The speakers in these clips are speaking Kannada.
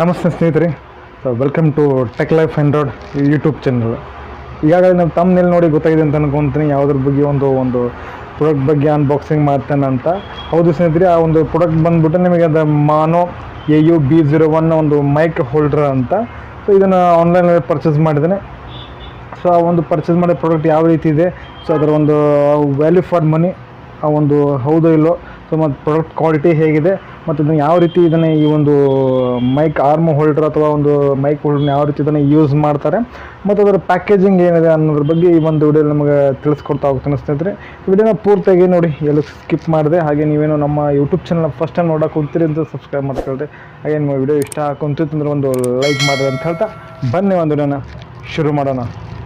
ನಮಸ್ತೆ ಸ್ನೇಹಿತರೆ, welcome to tech life Android YouTube channel. ಈಗಾಗಲೇ ನಮ್ಮ ತಮ್ಮನೇಲಿ ನೋಡಿ ಗೊತ್ತಾಗಿದೆ ಅಂತ ಅನ್ಕೊತೀನಿ ಯಾವುದ್ರ ಬಗ್ಗೆ ಒಂದು ಪ್ರಾಡಕ್ಟ್ ಬಗ್ಗೆ ಅನ್ಬಾಕ್ಸಿಂಗ್ ಮಾಡ್ತಾನೆ ಅಂತ. ಹೌದು ಸ್ನೇಹಿತರೆ, ಆ ಒಂದು ಪ್ರಾಡಕ್ಟ್ ಬಂದುಬಿಟ್ಟು ನಿಮಗೆ ಅದು ಮಾನೋ AU B01 ಒಂದು ಮೈಕ್ ಹೋಲ್ಡರ್ ಅಂತ. ಸೊ ಇದನ್ನು ಆನ್ಲೈನಲ್ಲಿ ಪರ್ಚೇಸ್ ಮಾಡಿದ್ದೇನೆ. ಸೊ ಆ ಒಂದು ಪರ್ಚೇಸ್ ಮಾಡೋ ಪ್ರಾಡಕ್ಟ್ ಯಾವ ರೀತಿ ಇದೆ, ಸೊ ಅದರ ಒಂದು ವ್ಯಾಲ್ಯೂ ಫಾರ್ ಮನಿ ಆ ಒಂದು ಹೌದೋ ಇಲ್ಲೋ, ಸೊ ಮತ್ತು ಪ್ರಾಡಕ್ಟ್ ಕ್ವಾಲಿಟಿ ಹೇಗಿದೆ, ಮತ್ತು ಇದನ್ನು ಯಾವ ರೀತಿ ಇದನ್ನು ಈ ಒಂದು ಮೈಕ್ ಆರ್ಮ್ ಹೋಲ್ಡರ್ ಅಥವಾ ಒಂದು ಮೈಕ್ ಹೋಲ್ಡರ್ನ ಯಾವ ರೀತಿ ಇದನ್ನು ಯೂಸ್ ಮಾಡ್ತಾರೆ, ಮತ್ತು ಅದರ ಪ್ಯಾಕೇಜಿಂಗ್ ಏನಿದೆ ಅನ್ನೋದ್ರ ಬಗ್ಗೆ ಈ ಒಂದು ವಿಡಿಯೋ ನಮಗೆ ತಿಳಿಸ್ಕೊಡ್ತಾ ಹೋಗ್ತಾನೆ ಸ್ನೇಹಿತರೆ. ಈ ವಿಡಿಯೋನ ಪೂರ್ತಿಯಾಗಿ ನೋಡಿ, ಎಲ್ಲೂ ಸ್ಕಿಪ್ ಮಾಡಿದೆ. ಹಾಗೆ ನೀವೇನು ನಮ್ಮ ಯೂಟ್ಯೂಬ್ ಚಾನಲ್ನ ಫಸ್ಟ್ ಟೈಮ್ ನೋಡೋಕೆ ಹೋಗ್ತೀರಿ ಅಂತ ಸಬ್ಸ್ಕ್ರೈಬ್ ಮಾಡ್ಕೊಳ್ರಿ. ಹಾಗೆ ನಿಮ್ಮ ವಿಡಿಯೋ ಇಷ್ಟ ಹಾಕೊಂತಿತ್ತಂದ್ರೆ ಒಂದು ಲೈಕ್ ಮಾಡಿರಿ ಅಂತ ಹೇಳ್ತಾ ಬನ್ನಿ ಒಂದು ವಿಡಿಯೋನ ಶುರು ಮಾಡೋಣ.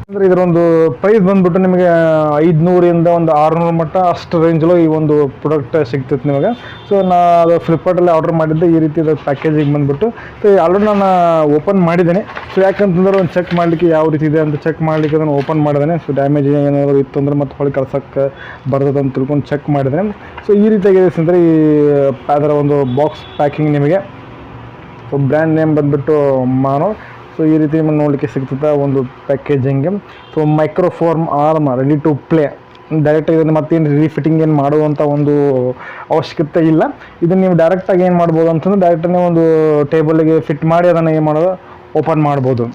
ಅಂದರೆ ಇದರೊಂದು ಪ್ರೈಸ್ ಬಂದುಬಿಟ್ಟು ನಿಮಗೆ 500ರಿಂದ ಒಂದು 600 ಮಟ್ಟ ಅಷ್ಟು ರೇಂಜಲ್ಲೂ ಈ ಒಂದು ಪ್ರಾಡಕ್ಟ್ ಸಿಗ್ತೈತೆ ನಿಮಗೆ. ಸೊ ಅದು ಫ್ಲಿಪ್ಕಾರ್ಟಲ್ಲಿ ಆರ್ಡರ್ ಮಾಡಿದ್ದೆ. ಈ ರೀತಿ ಪ್ಯಾಕೇಜಿಂಗ್ ಬಂದುಬಿಟ್ಟು ಸೊ ಆಲ್ರೆಡಿ ನಾನು ಓಪನ್ ಮಾಡಿದ್ದೇನೆ. ಸೊ ಯಾಕಂತಂದ್ರೆ ಒಂದು ಚೆಕ್ ಮಾಡಲಿಕ್ಕೆ ಯಾವ ರೀತಿ ಇದೆ ಅಂತ ಚೆಕ್ ಮಾಡಲಿಕ್ಕೆ ಅದನ್ನು ಓಪನ್ ಮಾಡಿದ್ದೇನೆ. ಸೊ ಡ್ಯಾಮೇಜ್ ಏನಾದರೂ ಇತ್ತು ಅಂದರೆ ಮತ್ತೆ ಹೊಳೆ ಕಳ್ಸೋಕ್ಕೆ ಬರ್ತದೆ ಅಂತ ತಿಳ್ಕೊಂಡು ಚೆಕ್ ಮಾಡಿದ್ದೇನೆ. ಸೊ ಈ ರೀತಿಯಾಗಿದೆ ಅಂದರೆ ಈ ಅದರ ಒಂದು ಬಾಕ್ಸ್ ಪ್ಯಾಕಿಂಗ್ ನಿಮಗೆ. ಸೊ ಬ್ರ್ಯಾಂಡ್ ನೇಮ್ ಬಂದುಬಿಟ್ಟು ಮಾನೋ. ಸೊ ಈ ರೀತಿ ನಿಮಗೆ ನೋಡಲಿಕ್ಕೆ ಸಿಗ್ತದೆ ಒಂದು ಪ್ಯಾಕೇಜಿಂಗ್ಗೆ. So microphone arm ready to play. ಡೈರೆಕ್ಟಾಗಿ ಇದನ್ನು ಮತ್ತೇನು ರೀಫಿಟ್ಟಿಂಗ್ ಏನು ಮಾಡುವಂಥ ಒಂದು ಅವಶ್ಯಕತೆ ಇಲ್ಲ. ಇದನ್ನು ನೀವು ಡೈರೆಕ್ಟಾಗಿ ಏನು ಮಾಡ್ಬೋದು ಅಂತಂದ್ರೆ ಡೈರೆಕ್ಟಾಗಿ ಒಂದು ಟೇಬಲಿಗೆ ಫಿಟ್ ಮಾಡಿ ಅದನ್ನು ಏನು ಮಾಡೋದು ಓಪನ್ ಮಾಡ್ಬೋದು.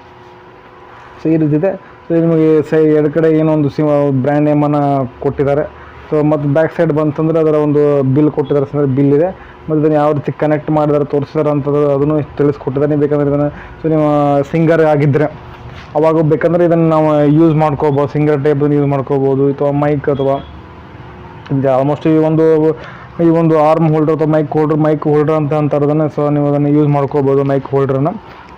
ಸೊ ಈ ರೀತಿ ಇದೆ. ಸೊ ನಿಮಗೆ ಎರಡು ಕಡೆ ಏನೋ ಒಂದು ಬ್ರ್ಯಾಂಡ್ ನೇಮನ್ನು ಕೊಟ್ಟಿದ್ದಾರೆ. ಸೊ ಮತ್ತು ಬ್ಯಾಕ್ ಸೈಡ್ ಬಂತಂದರೆ ಅದರ ಒಂದು ಬಿಲ್ ಕೊಟ್ಟಿದ್ದಾರೆ. ಅಂದರೆ ಬಿಲ್ ಇದೆ, ಮತ್ತು ಇದನ್ನು ಯಾವ ರೀತಿ ಕನೆಕ್ಟ್ ಮಾಡಿದಾರೆ ತೋರಿಸಿದಾರೆ ಅಂತದ್ದು ಅದನ್ನು ತಿಳಿಸ್ಕೊಟ್ಟಿದ್ದಾರೆ. ನೀವು ಬೇಕಂದರೆ ಇದನ್ನು ಸೊ ನೀವು ಸಿಂಗರ್ ಆಗಿದ್ದರೆ ಅವಾಗ ಬೇಕಂದರೆ ಇದನ್ನು ನಾವು ಯೂಸ್ ಮಾಡ್ಕೋಬೋದು. ಸಿಂಗರ್ ಟೇಬಲ್ ಯೂಸ್ ಮಾಡ್ಕೋಬೋದು, ಅಥವಾ ಮೈಕ್ ಅಥವಾ ಇದು ಆಲ್ಮೋಸ್ಟ್ ಈ ಒಂದು ಆರ್ಮ್ ಹೋಲ್ಡರ್ ಅಥವಾ ಮೈಕ್ ಹೋಲ್ಡರ್ ಅಂತ ಅಂತಾರದನ್ನು. ಸೊ ನೀವು ಅದನ್ನು ಯೂಸ್ ಮಾಡ್ಕೋಬೋದು ಮೈಕ್ ಹೋಲ್ಡ್ರನ್ನು.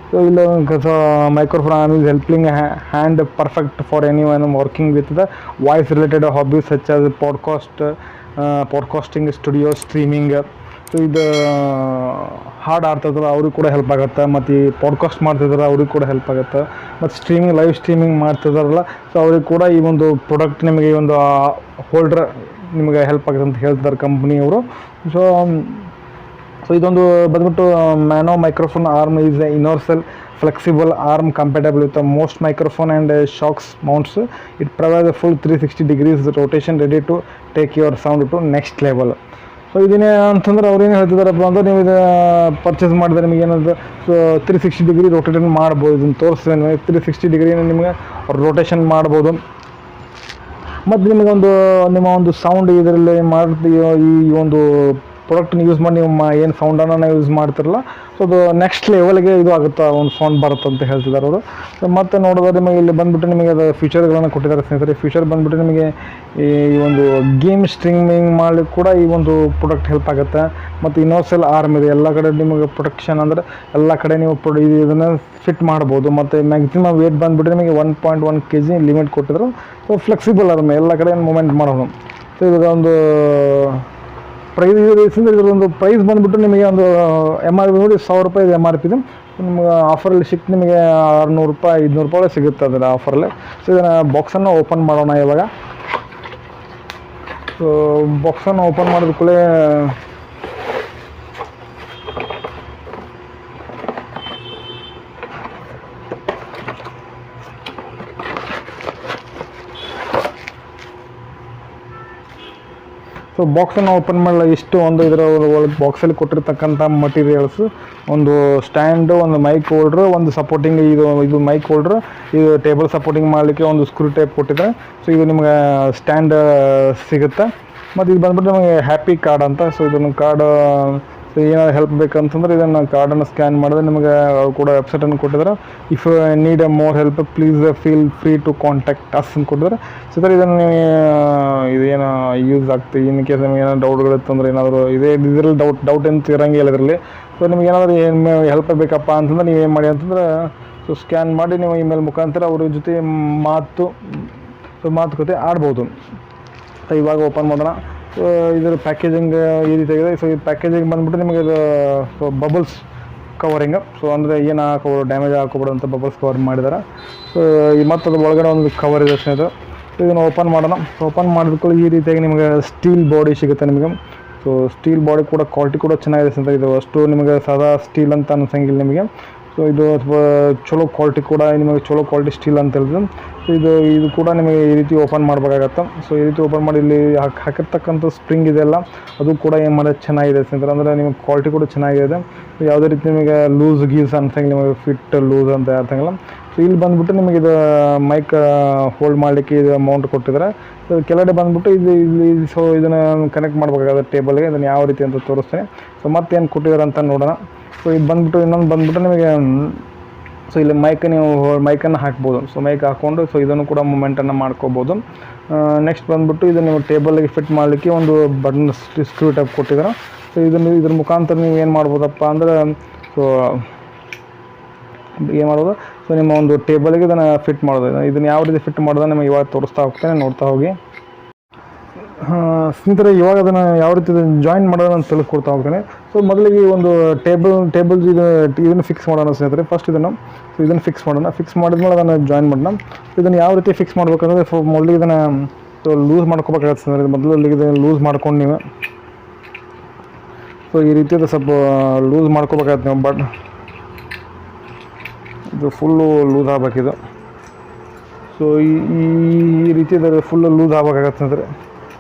ಸೊ ಇಲ್ಲ so microphone is helping hand perfect for any one working with the voice related hobbies such as podcasting, studio, streaming. So ಇದು ಹಾಡು ಆಡ್ತಿದ್ರೆ ಅವ್ರಿಗೆ ಕೂಡ ಹೆಲ್ಪ್ ಆಗುತ್ತೆ, ಮತ್ತು ಈ ಪಾಡ್ಕಾಸ್ಟ್ ಮಾಡ್ತಿದ್ರೆ ಅವ್ರಿಗೆ ಕೂಡ ಹೆಲ್ಪ್ ಆಗುತ್ತೆ, ಮತ್ತು ಲೈವ್ ಸ್ಟ್ರೀಮಿಂಗ್ ಮಾಡ್ತಿದ್ದಾರಲ್ಲ ಸೊ ಅವ್ರಿಗೆ ಕೂಡ ಈ ಒಂದು ಪ್ರಾಡಕ್ಟ್ ನಿಮಗೆ ಈ ಒಂದು ಹೋಲ್ಡರ್ ನಿಮಗೆ ಹೆಲ್ಪ್ ಆಗುತ್ತೆ ಅಂತ ಹೇಳ್ತಿದ್ದಾರೆ ಕಂಪ್ನಿಯವರು. ಸೊ ಇದೊಂದು ಬಂದ್ಬಿಟ್ಟು Maono microphone arm is a universal flexible arm compatible with most microphone and shocks mounts. It provide full 360 degrees rotation ready to take your sound to next level. So ಇದನ್ನೇ ಅಂತಂದ್ರೆ ಅವ್ರೇನು ಹೇಳ್ತಿದ್ದಾರಪ್ಪ ಅಂದ್ರೆ ನೀವು ಇದು ಪರ್ಚೇಸ್ ಮಾಡಿದ್ರೆ ನಿಮಗೆ ಏನಾದರೂ ಸೊ 360 ಡಿಗ್ರಿ ರೊಟೇಷನ್ ಮಾಡ್ಬೋದು. ಇದನ್ನು ತೋರಿಸಿದ್ರೆ ನಿಮಗೆ 360 ಡಿಗ್ರಿನ ನಿಮಗೆ ರೊಟೇಷನ್ ಮಾಡ್ಬೋದು. ಮತ್ತು ನಿಮ್ಮ ಒಂದು ಸೌಂಡ್ ಇದರಲ್ಲಿ ಮಾಡ್ತೀವೋ ಈ ಒಂದು ಪ್ರಾಡಕ್ಟ್ನ ಯೂಸ್ ಮಾಡಿ ನೀವು ಏನು ಸೌಂಡನ್ನು ಯೂಸ್ ಮಾಡ್ತಿರಲ್ಲ ಸೊ ಅದು ನೆಕ್ಸ್ಟ್ ಲೆವೆಲ್ಗೆ ಇದು ಆಗುತ್ತೆ, ಒಂದು ಸೌಂಡ್ ಬರುತ್ತೆ ಅಂತ ಹೇಳ್ತಿದ್ದಾರೆ ಅವರು. ಸೊ ಮತ್ತು ನೋಡಿದ್ರೆ ನಿಮಗೆ ಇಲ್ಲಿ ಬಂದುಬಿಟ್ಟು ನಿಮಗೆ ಅದು ಫ್ಯೂಚರ್ಗಳನ್ನು ಕೊಟ್ಟಿದ್ದಾರೆ ಸ್ನೇಹಿತರೆ. ಫ್ಯೂಚರ್ ಬಂದುಬಿಟ್ಟು ನಿಮಗೆ ಈ ಒಂದು ಗೇಮ್ ಸ್ಟ್ರೀಮಿಂಗ್ ಮಾಡಲಿಕ್ಕೆ ಕೂಡ ಈ ಒಂದು ಪ್ರಾಡಕ್ಟ್ ಹೆಲ್ಪ್ ಆಗುತ್ತೆ. ಮತ್ತು ಯೂನಿವರ್ಸಲ್ ಆರ್ಮ್ ಇದೆ, ಎಲ್ಲ ಕಡೆ ನಿಮಗೆ ಪ್ರೊಟೆಕ್ಷನ್ ಅಂದರೆ ಎಲ್ಲ ಕಡೆ ನೀವು ಇದನ್ನು ಫಿಟ್ ಮಾಡ್ಬೋದು. ಮತ್ತು ಮ್ಯಾಕ್ಸಿಮಮ್ ವೇಟ್ ಬಂದುಬಿಟ್ಟು ನಿಮಗೆ 1.1 kg ಲಿಮಿಟ್ ಕೊಟ್ಟಿದ್ರು. ಸೊ ಫ್ಲೆಕ್ಸಿಬಲ್ ಆರ್ಮ್ ಎಲ್ಲ ಕಡೆ ಮೂಮೆಂಟ್ ಮಾಡೋದು. ಸೊ ಇದೊಂದು ಪ್ರೈಸ್ ಇದರೊಂದು ಪ್ರೈಸ್ ಬಂದುಬಿಟ್ಟು ನಿಮಗೆ ಒಂದು MRP ನೋಡಿ 1000 ರೂಪಾಯಿ MRP ಇದೆ. ನಿಮಗೆ ಆಫರಲ್ಲಿ ಸಿಕ್ತು ನಿಮಗೆ 600 ರೂಪಾಯಿ 500 ರೂಪಾಯಿ ಸಿಗುತ್ತೆ ಅದರ ಆಫರಲ್ಲಿ. ಸೊ ಇದನ್ನು ಬಾಕ್ಸನ್ನು ಓಪನ್ ಮಾಡೋಣ ಇವಾಗ. ಸೊ ಬಾಕ್ಸನ್ನು ಓಪನ್ ಮಾಡಿದ ಕೂಡಲೇ ಸೊ ಬಾಕ್ಸನ್ನು ಓಪನ್ ಮಾಡಲ್ಲ. ಇಷ್ಟು ಒಂದು ಇದರ ಒಳಗೆ ಬಾಕ್ಸಲ್ಲಿ ಕೊಟ್ಟಿರ್ತಕ್ಕಂಥ ಮಟೀರಿಯಲ್ಸ್, ಒಂದು ಸ್ಟ್ಯಾಂಡು, ಒಂದು ಮೈಕ್ ಹೋಲ್ಡ್ರು, ಒಂದು ಸಪೋರ್ಟಿಂಗ್ ಇದು ಮೈಕ್ ಹೋಲ್ಡ್ರು, ಇದು ಟೇಬಲ್ ಸಪೋರ್ಟಿಂಗ್ ಮಾಡಲಿಕ್ಕೆ ಒಂದು ಸ್ಕ್ರೂ ಟೈಪ್ ಕೊಟ್ಟಿದೆ. ಸೊ ಇದು ನಿಮಗೆ ಸ್ಟ್ಯಾಂಡ್ ಸಿಗುತ್ತೆ. ಮತ್ತು ಇದು ಬಂದ್ಬಿಟ್ಟು ನಮಗೆ ಹ್ಯಾಪಿ ಕಾರ್ಡ್ ಅಂತ. ಸೊ ಇದನ್ನು ಕಾರ್ಡ್ ಸೊ ಏನಾದ್ರು ಹೆಲ್ಪ್ ಬೇಕಂತಂದ್ರೆ ಇದನ್ನು ಕಾರ್ಡನ್ನು ಸ್ಕ್ಯಾನ್ ಮಾಡಿದ್ರೆ ನಿಮಗೆ ಅವ್ರು ಕೂಡ ವೆಬ್ಸೈಟನ್ನು ಕೊಟ್ಟಿದ್ದಾರೆ. If need more help please feel free to contact us ಅಂತ ಕೊಟ್ಟಿದ್ದಾರೆ. ಸೊ ಸರ್ ಇದನ್ನು ನೀವು ಇದೇನೋ ಯೂಸ್ ಆಗ್ತದೆ ಇನ್ ಕೇಸ್ ನಿಮಗೆ ಏನಾದ್ರು ಡೌಟ್ಗಳಿತ್ತು ಅಂದರೆ ಏನಾದರೂ ಇದರಲ್ಲಿ ಡೌಟ್ ಅಂತ ಇರೋಂಗಿಲ್ಲ ಇದರಲ್ಲಿ. ಸೊ ನಿಮ್ಗೆ ಏನಾದರೂ ಏನು ಹೆಲ್ಪ್ ಬೇಕಪ್ಪ ಅಂತಂದ್ರೆ ನೀವು ಏನು ಮಾಡಿ ಅಂತಂದ್ರೆ ಸೊ ಸ್ಕ್ಯಾನ್ ಮಾಡಿ ನೀವು ಇಮೇಲ್ ಮುಖಾಂತರ ಅವ್ರ ಜೊತೆ ಮಾತುಕತೆ ಆಡ್ಬೋದು. ಸೊ ಇವಾಗ ಓಪನ್ ಮಾಡೋಣ. ಸೊ ಇದರ ಪ್ಯಾಕೇಜಿಂಗ್ ಈ ರೀತಿಯಾಗಿದೆ. ಸೊ ಈ ಪ್ಯಾಕೇಜಿಂಗ್ ಬಂದುಬಿಟ್ಟು ನಿಮಗೆ ಇದು ಸೊ ಬಬಲ್ಸ್ ಕವರಿಂಗ್. ಸೊ ಅಂದರೆ ಏನು ಡ್ಯಾಮೇಜ್ ಹಾಕೋಬಿಡು ಅಂತ ಬಬಲ್ಸ್ ಕವರ್ ಮಾಡಿದ್ದಾರೆ. ಸೊ ಮತ್ತು ಅದು ಒಳಗಡೆ ಒಂದು ಕವರ್ ಇದೆ ಸ್ನೇಹಿತರೆ. ಇದನ್ನು ಓಪನ್ ಮಾಡೋಣ. ಓಪನ್ ಮಾಡಿದ್ಕೊಳ್ಳಿ ಈ ರೀತಿಯಾಗಿ ನಿಮಗೆ ಸ್ಟೀಲ್ ಬಾಡಿ ಸಿಗುತ್ತೆ ನಿಮಗೆ. ಸೊ ಸ್ಟೀಲ್ ಬಾಡಿ ಕೂಡ ಕ್ವಾಲಿಟಿ ಕೂಡ ಚೆನ್ನಾಗಿದೆ ಸ್ನೇಹಿತರೆ. ಇದು ಅಷ್ಟು ನಿಮಗೆ ಸಾದಾ ಸ್ಟೀಲ್ ಅಂತ ಅನ್ಸಂಗಿಲ್ಲ ನಿಮಗೆ. ಸೊ ಇದು ಅಥವಾ ಚಲೋ ಕ್ವಾಲಿಟಿ ಕೂಡ ನಿಮಗೆ ಚಲೋ ಕ್ವಾಲಿಟಿ ಸ್ಟೀಲ್ ಅಂತ ಹೇಳಿದ್ರು. ಸೊ ಇದು ಕೂಡ ನಿಮಗೆ ಈ ರೀತಿ ಓಪನ್ ಮಾಡಬೇಕಾಗತ್ತೆ. ಸೊ ಈ ರೀತಿ ಓಪನ್ ಮಾಡಿ ಇಲ್ಲಿ ಹಾಕಿರ್ತಕ್ಕಂಥ ಸ್ಪ್ರಿಂಗ್ ಇದೆಲ್ಲ ಅದು ಕೂಡ ಏನು ಮಾಡೋದು ಚೆನ್ನಾಗಿದೆ ಸ್ನೇಹಿತರೆ. ಅಂದರೆ ನಿಮಗೆ ಕ್ವಾಲಿಟಿ ಕೂಡ ಚೆನ್ನಾಗಿದೆ. ಯಾವುದೇ ರೀತಿ ನಿಮಗೆ ಲೂಸ್ ಗೀಸ್ ಅನ್ಸಂಗಿಲ್ಲ, ನಿಮಗೆ ಫಿಟ್ ಲೂಸ್ ಅಂತ ಅರ್ಥಂಗಿಲ್ಲ. ಸೊ ಇಲ್ಲಿ ಬಂದುಬಿಟ್ಟು ನಿಮಗೆ ಇದು ಮೈಕ್ ಹೋಲ್ಡ್ ಮಾಡಲಿಕ್ಕೆ ಇದು ಅಮೌಂಟ್ ಕೊಟ್ಟಿದ್ದಾರೆ. ಸೊ ಕೆಳಗಡೆ ಬಂದುಬಿಟ್ಟು ಇಲ್ಲಿ ಸೊ ಇದನ್ನು ಕನೆಕ್ಟ್ ಮಾಡಬೇಕಾಗುತ್ತೆ ಟೇಬಲ್ಗೆ. ಇದನ್ನು ಯಾವ ರೀತಿ ಅಂತ ತೋರಿಸ್ತೇನೆ. ಸೊ ಮತ್ತೇನು ಕೊಟ್ಟಿದ್ದಾರೆ ಅಂತ ನೋಡೋಣ. ಸೊ ಇದು ಬಂದುಬಿಟ್ಟು ಇನ್ನೊಂದು ಬಂದುಬಿಟ್ಟು ನಿಮಗೆ ಸೊ ಇಲ್ಲಿ ನೀವು ಮೈಕನ್ನು ಹಾಕ್ಬೋದು. ಸೊ ಮೈಕ್ ಹಾಕ್ಕೊಂಡು ಸೊ ಇದನ್ನು ಕೂಡ ಮೂಮೆಂಟನ್ನು ಮಾಡ್ಕೋಬೋದು. ನೆಕ್ಸ್ಟ್ ಬಂದುಬಿಟ್ಟು ಇದು ನೀವು ಟೇಬಲ್ಗೆ ಫಿಟ್ ಮಾಡಲಿಕ್ಕೆ ಒಂದು ಬಟನ್ ಸ್ಕ್ರೂ ಟೈಪ್ ಕೊಟ್ಟಿದ್ದಾರೆ. ಸೊ ಇದ್ರ ಮುಖಾಂತರ ನೀವು ಏನು ಮಾಡ್ಬೋದಪ್ಪ ಅಂದರೆ ಸೊ ಏನು ಮಾಡೋದು, ಸೊ ನಿಮ್ಮ ಒಂದು ಟೇಬಲ್ಗೆ ಇದನ್ನು ಫಿಟ್ ಮಾಡೋದು. ಇದನ್ನು ಯಾವ ರೀತಿ ಫಿಟ್ ಮಾಡೋದು ನಿಮಗೆ ಇವಾಗ ತೋರಿಸ್ತಾ ಹೋಗ್ತೇನೆ, ನೋಡ್ತಾ ಹೋಗಿ. ಸ್ನೇಹಿತರೆ, ಇವಾಗ ಅದನ್ನು ಯಾವ ರೀತಿ ಜಾಯಿನ್ ಮಾಡೋದನ್ನು ಅಂತ ತಿಳಿಸ್ಕೊಡ್ತಾ ಹೋಗ್ತೇನೆ. ಸೊ ಮೊದಲಿಗೆ ಒಂದು ಟೇಬಲ್ ಇದನ್ನು ಫಿಕ್ಸ್ ಮಾಡೋಣ ಸ್ನೇಹಿತರೆ. ಫಸ್ಟ್ ಇದನ್ನು ಫಿಕ್ಸ್ ಮಾಡೋಣ. ಫಿಕ್ಸ್ ಮಾಡಿದ್ಮೇಲೆ ಅದನ್ನು ಜಾಯಿನ್ ಮಾಡೋಣ. ಇದನ್ನು ಯಾವ ರೀತಿ ಫಿಕ್ಸ್ ಮಾಡ್ಬೇಕಂದ್ರೆ ಮೊದಲಿಗೆ ಇದನ್ನು ಸೊ ಲೂಸ್ ಮಾಡ್ಕೋಬೇಕಾಗತ್ತೆ ಸ್ನೇಹಿತರೆ. ಮೊದಲು ಇದನ್ನು ಲೂಸ್ ಮಾಡ್ಕೊಂಡು ನೀವು ಸೊ ಈ ರೀತಿ ಸ್ವಲ್ಪ ಲೂಸ್ ಮಾಡ್ಕೋಬೇಕಾಗತ್ತೆ ನೀವು. ಬಟ್ ಇದು ಫುಲ್ಲು ಲೂಸ್ ಆಗಬೇಕಿದು. ಸೊ ಈ ರೀತಿ ಅದರ ಫುಲ್ಲು ಲೂಸ್ ಆಗಬೇಕಾಗತ್ತೆ ಸ್ನೇಹಿತರೆ.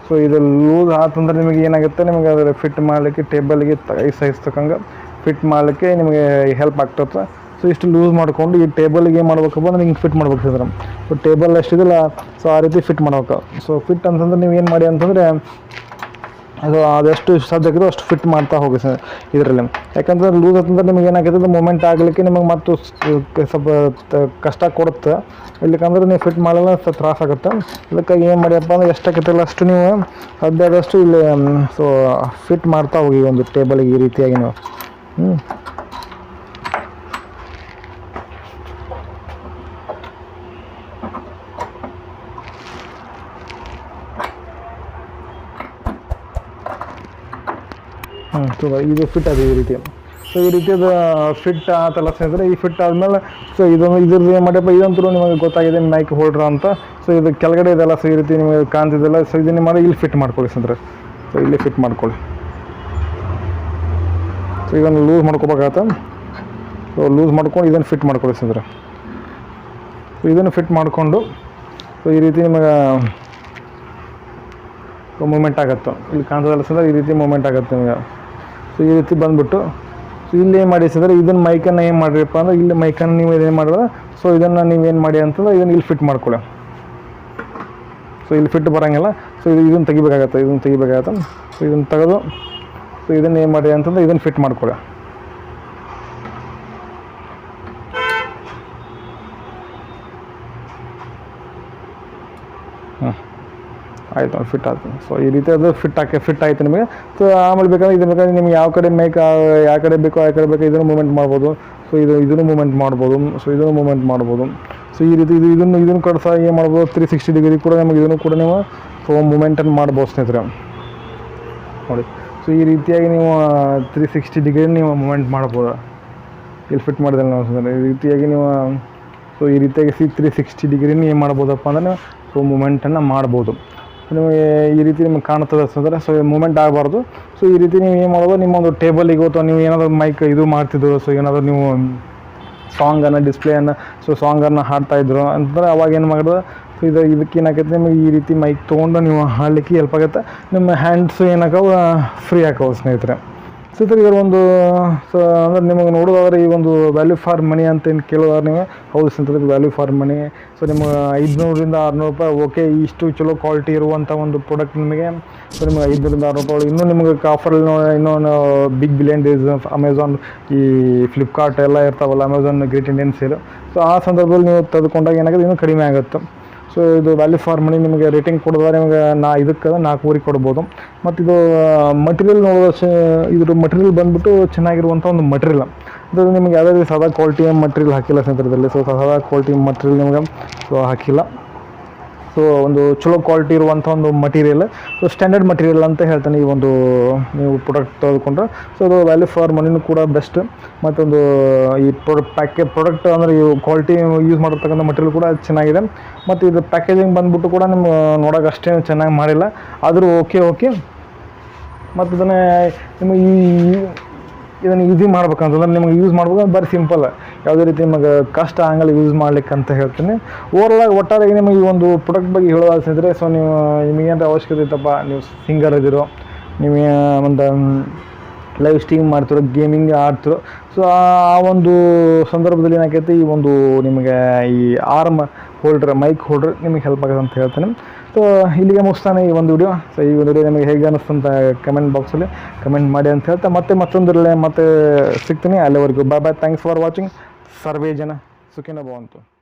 ಸೊ ಇದು ಲೂಸ್ ಆತಂದ್ರೆ ನಿಮಗೆ ಏನಾಗುತ್ತೆ, ನಿಮಗೆ ಅದರ ಫಿಟ್ ಮಾಡಲಿಕ್ಕೆ ಟೇಬಲ್ಗೆ ಸೈಜ್ ತಕ್ಕಂಗೆ ಫಿಟ್ ಮಾಡಲಿಕ್ಕೆ ನಿಮಗೆ ಹೆಲ್ಪ್ ಆಗ್ತದೆ. ಸೊ ಇಷ್ಟು ಲೂಸ್ ಮಾಡಿಕೊಂಡು ಈ ಟೇಬಲ್ಗೆ ಏನು ಮಾಡ್ಬೇಕಪ್ಪ ಅಂದ್ರೆ ಹಿಂಗೆ ಫಿಟ್ ಮಾಡ್ಬೇಕು ಸರ್. ಸೊ ಟೇಬಲ್ ಎಷ್ಟಿದೆಲ್ಲ ಸೊ ಆ ರೀತಿ ಫಿಟ್ ಮಾಡ್ಬೇಕು. ಸೊ ಫಿಟ್ ಅಂತಂದ್ರೆ ನೀವು ಏನು ಮಾಡಿ ಅಂತಂದರೆ ಅದು ಅದೆಷ್ಟು ಸಾಧ್ಯಕ್ಕಿದೆ ಅಷ್ಟು ಫಿಟ್ ಮಾಡ್ತಾ ಹೋಗಿ ಸರ್ ಇದರಲ್ಲಿ. ಯಾಕಂದರೆ ಲೂಸ್ ಅಂತಂದ್ರೆ ನಿಮಗೆ ಏನಾಗ್ತದೆ, ಮೂಮೆಂಟ್ ಆಗಲಿಕ್ಕೆ ನಿಮಗೆ ಮತ್ತು ಸ್ವಲ್ಪ ಕಷ್ಟ ಕೊಡುತ್ತೆ. ಇಲ್ಲಕ್ಕಂದ್ರೆ ನೀವು ಫಿಟ್ ಮಾಡಲ್ಲ ಸ್ವಲ್ಪ ತ್ರಾಸಾಗುತ್ತೆ. ಇದಕ್ಕಾಗಿ ಏನು ಮಾಡಿಯಪ್ಪ ಅಂದರೆ ಎಷ್ಟಾಗತ್ತಲ್ಲ ಅಷ್ಟು ನೀವು ಸಾಧ್ಯ ಆದಷ್ಟು ಇಲ್ಲಿ ಸೊ ಫಿಟ್ ಮಾಡ್ತಾ ಹೋಗಿ ಒಂದು ಟೇಬಲ್ಗೆ ಈ ರೀತಿಯಾಗಿ ನೀವು. ಇದು ಫಿಟ್ ಅದು ಈ ರೀತಿ. ಸೊ ಈ ರೀತಿ ಅದು ಫಿಟ್ ಆತಲ್ಲ ಸ್ನೇಹಿತರೆ. ಈ ಫಿಟ್ ಆದಮೇಲೆ ಸೊ ಇದ್ರದ್ದು ಏನು ಮಾಡಿಯಪ್ಪ, ಇದಂತೂ ನಿಮಗೆ ಗೊತ್ತಾಗಿದೆ ಮೈಕ್ ಹೋಲ್ಡ್ರ್ ಅಂತ. ಸೊ ಇದು ಕೆಳಗಡೆ ಇದೆಲ್ಲ ಸೊ ಈ ರೀತಿ ನಿಮಗೆ ಕಾಣ್ತಿದ್ದಲ್ಲ. ಸೊ ಇದನ್ನು ಮಾಡಿ ಇಲ್ಲಿ ಫಿಟ್ ಮಾಡ್ಕೊಳ್ಳಿ ಸ್ನೇಹಿತರೆ. ಸೊ ಇಲ್ಲಿ ಫಿಟ್ ಮಾಡ್ಕೊಳ್ಳಿ. ಸೊ ಇದನ್ನು ಲೂಸ್ ಮಾಡ್ಕೋಬೇಕಾಗತ್ತೆ. ಸೊ ಲೂಸ್ ಮಾಡ್ಕೊಂಡು ಇದನ್ನು ಫಿಟ್ ಮಾಡ್ಕೊಳ್ಳಿ ಸ್ನೇಹಿತರೆ. ಸೊ ಇದನ್ನು ಫಿಟ್ ಮಾಡಿಕೊಂಡು ಸೊ ಈ ರೀತಿ ನಿಮಗೆ ಮೂಮೆಂಟ್ ಆಗುತ್ತೆ. ಇಲ್ಲಿ ಕಾಣ್ತದಲ್ಲ ಸ್ನೇಹಿತರೆ, ಈ ರೀತಿ ಮೂಮೆಂಟ್ ಆಗುತ್ತೆ ನಿಮಗೆ. ಸೊ ಈ ರೀತಿ ಬಂದುಬಿಟ್ಟು ಸೊ ಇಲ್ಲಿ ಏನು ಮಾಡಿ ಸ್ನೇಹಿತರೆ, ಇದನ್ನು ಮೈಕನ್ನು ಏನು ಮಾಡಿರಪ್ಪ ಅಂದರೆ ಇಲ್ಲಿ ಮೈಕನ್ನು ನೀವು ಏನು ಮಾಡಿದ್ರೆ ಸೊ ಇದನ್ನು ನೀವೇನು ಮಾಡಿ ಅಂತಂದ್ರೆ ಇದನ್ನು ಇಲ್ಲಿ ಫಿಟ್ ಮಾಡ್ಕೊಳ್ಳಿ. ಸೊ ಇಲ್ಲಿ ಫಿಟ್ ಬರೋಂಗಿಲ್ಲ. ಸೊ ಇದನ್ನು ತೆಗಿಬೇಕಾಗತ್ತೆ. ಸೊ ಇದನ್ನು ತೆಗೆದು ಸೊ ಇದನ್ನು ಏನು ಮಾಡಿ ಅಂತಂದ್ರೆ ಇದನ್ನು ಫಿಟ್ ಮಾಡ್ಕೊಳ್ಳಿ. ಆಯಿತು, ಫಿಟ್ ಆಯ್ತು. ಸೊ ಈ ರೀತಿ ಅದು ಫಿಟ್ ಆಯಿತು ನಿಮಗೆ. ಸೊ ಆಮೇಲೆ ಬೇಕಾದ್ರೆ ನಿಮ್ಗೆ ಯಾವ ಕಡೆ ಮೈಕ್ ಯಾವ ಕಡೆ ಬೇಕೋ ಆ ಕಡೆ ಬೇಕೋ ಇದನ್ನು ಮೂಮೆಂಟ್ ಮಾಡ್ಬೋದು. ಸೊ ಇದನ್ನು ಮೂಮೆಂಟ್ ಮಾಡ್ಬೋದು. ಸೊ ಇದನ್ನು ಮೂಮೆಂಟ್ ಮಾಡ್ಬೋದು. ಸೊ ಈ ರೀತಿ ಇದನ್ನು ಕೂಡ ಸಹ ಏನು ಮಾಡ್ಬೋದು, 360 ಡಿಗ್ರಿ ಕೂಡ ನಮಗೆ ಇದನ್ನು ಕೂಡ ನೀವು ಸೊ ಮೂಮೆಂಟನ್ನು ಮಾಡ್ಬೋದು ಸ್ನೇಹಿತರೆ ನೋಡಿ. ಸೊ ಈ ರೀತಿಯಾಗಿ ನೀವು 360 ಡಿಗ್ರಿ ನೀವು ಮೂಮೆಂಟ್ ಮಾಡ್ಬೋದು. ಇಲ್ಲಿ ಫಿಟ್ ಮಾಡಿದ್ರೆ ನಾವು ಈ ರೀತಿಯಾಗಿ ನೀವು ಸೊ ಈ ರೀತಿಯಾಗಿ 360 ಡಿಗ್ರಿನ ಏನು ಮಾಡ್ಬೋದಪ್ಪ ಅಂದರೆ ಸೊ ಮೂಮೆಂಟನ್ನು ಮಾಡ್ಬೋದು. ನಿಮಗೆ ಈ ರೀತಿ ನಿಮಗೆ ಕಾಣ್ತದೆ ಅಂತಂದರೆ ಸೊ ಮೂಮೆಂಟ್ ಆಗಬಾರ್ದು. ಸೊ ಈ ರೀತಿ ನೀವು ಏನು ಮಾಡೋದು, ನಿಮ್ಮೊಂದು ಟೇಬಲಿಗೆ ಅಥವಾ ನೀವು ಏನಾದರೂ ಮೈಕ್ ಇದು ಮಾಡ್ತಿದ್ರು, ಸೊ ಏನಾದರೂ ನೀವು ಸಾಂಗನ್ನು ಡಿಸ್ಪ್ಲೇಯನ್ನು ಸೊ ಸಾಂಗನ್ನು ಹಾಡ್ತಾಯಿದ್ರು ಅಂತಂದರೆ ಅವಾಗ ಏನು ಮಾಡೋದು, ಸೊ ಇದಕ್ಕೆ ಏನಾಗುತ್ತೆ, ನಿಮಗೆ ಈ ರೀತಿ ಮೈಕ್ ತೊಗೊಂಡು ನೀವು ಹಾಡಲಿಕ್ಕೆ ಹೆಲ್ಪ್ ಆಗುತ್ತೆ. ನಿಮ್ಮ ಹ್ಯಾಂಡ್ಸು ಏನಾಗವು ಫ್ರೀ ಆಕವು ಸ್ನೇಹಿತರೆ. ಸ್ನೇಹಿತರೆ ಇದರ ಒಂದು ಸೊ ಅಂದರೆ ನಿಮಗೆ ನೋಡೋದಾದ್ರೆ ಈ ಒಂದು ವ್ಯಾಲ್ಯೂ ಫಾರ್ ಮನಿ ಅಂತ ಏನು ಕೇಳೋದಾದ್ರೆ ನೀವು ಹೌದು ಸ್ನೇಹಿತರೆ, ವ್ಯಾಲ್ಯೂ ಫಾರ್ ಮನಿ. ಸೊ ನಿಮಗೆ 500ರಿಂದ 600 ರೂಪಾಯಿ ಓಕೆ, ಇಷ್ಟು ಚಲೋ ಕ್ವಾಲಿಟಿ ಇರುವಂಥ ಒಂದು ಪ್ರಾಡಕ್ಟ್ ನಿಮಗೆ ಸೊ ನಿಮಗೆ 500ರಿಂದ 600 ರೂಪಾಯಿ. ಇನ್ನೂ ನಿಮಗೆ ಆಫರಲ್ಲಿ ಇನ್ನೊಂದು ಬಿಗ್ ಬಿಲಿಯನ್ ಡೇಸ್ ಅಮೆಝಾನ್ ಈ ಫ್ಲಿಪ್ಕಾರ್ಟ್ ಎಲ್ಲ ಇರ್ತಾವಲ್ಲ, Amazon great Indian sale. So ಆ ಸಂದರ್ಭದಲ್ಲಿ ನೀವು ತೆಗೆದುಕೊಂಡಾಗ ಏನಾಗುತ್ತೆ, ಇನ್ನೂ ಕಡಿಮೆ ಆಗುತ್ತೆ. ಸೊ ಇದು ವ್ಯಾಲ್ಯೂ ಫಾರ್ ಮನಿ ನಿಮಗೆ ರೇಟಿಂಗ್ ಕೊಡೋದಾದ್ರೆ ನಿಮಗೆ ಇದಕ್ಕೆ 4 ಕೊಡ್ಬೋದು. ಮತ್ತು ಇದು ಮಟೀರಿಯಲ್ ನೋಡೋದು, ಇದ್ರ ಮಟೀರಿಯಲ್ ಬಂದುಬಿಟ್ಟು ಚೆನ್ನಾಗಿರುವಂಥ ಒಂದು ಮಟೀರಿಯಲ್. ಅದು ನಿಮಗೆ ಯಾವುದೇ ಸಾದಾ ಕ್ವಾಲಿಟಿಯ ಮಟೀರಿಯಲ್ ಹಾಕಿಲ್ಲ ಸ್ನೇಹಿತರದಲ್ಲಿ. ಸೊ ಸಾದಾ ಕ್ವಾಲಿಟಿ ಮಟೀರಿಯಲ್ ನಿಮಗೆ ಸೊ ಹಾಕಿಲ್ಲ. ಸೊ ಒಂದು ಚಲೋ ಕ್ವಾಲಿಟಿ ಇರುವಂಥ ಒಂದು ಮಟೀರಿಯಲ್, ಸೊ ಸ್ಟ್ಯಾಂಡರ್ಡ್ ಮಟೀರಿಯಲ್ ಅಂತ ಹೇಳ್ತಾನೆ ಈ ಒಂದು ನೀವು ಪ್ರಾಡಕ್ಟ್ ತೆಗೆದುಕೊಂಡ್ರೆ. ಸೊ ಅದು ವ್ಯಾಲ್ಯೂ ಫಾರ್ ಮನಿನೂ ಕೂಡ ಬೆಸ್ಟ್. ಮತ್ತೊಂದು ಈ ಪ್ರಾಡಕ್ಟ್ ಅಂದರೆ ಈ ಕ್ವಾಲಿಟಿ ಯೂಸ್ ಮಾಡಿರ್ತಕ್ಕಂಥ ಮಟೀರಿಯಲ್ ಕೂಡ ಚೆನ್ನಾಗಿದೆ. ಮತ್ತು ಇದು ಪ್ಯಾಕೇಜಿಂಗ್ ಬಂದುಬಿಟ್ಟು ಕೂಡ ನಿಮ್ಗೆ ನೋಡೋಕೆ ಅಷ್ಟೇನು ಚೆನ್ನಾಗಿ ಮಾಡಿಲ್ಲ, ಆದರೂ ಓಕೆ. ಮತ್ತು ನಿಮಗೆ ಇದನ್ನು ಯೂಸಿ ಮಾಡ್ಬೇಕಂತಂದ್ರೆ ನಿಮಗೆ ಯೂಸ್ ಮಾಡ್ಬೇಕು ಬರೀ ಸಿಂಪಲ್, ಯಾವುದೇ ರೀತಿ ನಿಮಗೆ ಕಷ್ಟ ಆಗಲ್ಲ ಯೂಸ್ ಮಾಡ್ಲಿಕ್ಕೆ ಅಂತ ಹೇಳ್ತೀನಿ. ಒಟ್ಟಾರೆ ನಿಮಗೆ ಈ ಒಂದು ಪ್ರಾಡಕ್ಟ್ ಬಗ್ಗೆ ಹೇಳೋದಾದ್ರೆ, ಸೊ ನಿಮಗೇನು ಅವಶ್ಯಕತೆ ಇತ್ತಪ್ಪ, ನೀವು ಸಿಂಗರ್ ಇದ್ದೀರೋ, ನೀವು ಒಂದು ಲೈವ್ ಸ್ಟ್ರೀಮ್ ಮಾಡ್ತಿರೋ, ಗೇಮಿಂಗ್ ಆಡ್ತಿರೋ, ಸೊ ಆ ಒಂದು ಸಂದರ್ಭದಲ್ಲಿ ಏನಾಕೈತಿ ಈ ಒಂದು ನಿಮಗೆ ಈ ಆರ್ಮ್ ಹೋಲ್ಡ್ರ್, ಮೈಕ್ ಹೋಲ್ಡ್ರ್ ನಿಮಗೆ ಹೆಲ್ಪ್ ಆಗುತ್ತೆ ಅಂತ ಹೇಳ್ತೀನಿ. ಸೊ ಇಲ್ಲಿಗೆ ಮುಗಿಸ್ತಾನೆ ಈ ಒಂದು ವಿಡಿಯೋ. ಸೊ ಈ ಒಂದು ವಿಡಿಯೋ ನಿಮಗೆ ಹೇಗೆ ಅನ್ನಿಸ್ತಂತ ಕಮೆಂಟ್ ಬಾಕ್ಸಲ್ಲಿ ಕಮೆಂಟ್ ಮಾಡಿ ಅಂತ ಹೇಳ್ತಾ ಮತ್ತೊಂದರಲ್ಲೇ ಮತ್ತೆ ಸಿಗ್ತೀನಿ. ಅಲ್ಲಿವರೆಗೂ bye bye. Thanks for watching. ಸರ್ವೇ ಜನ ಸುಖಿನೋ ಭವಂತು.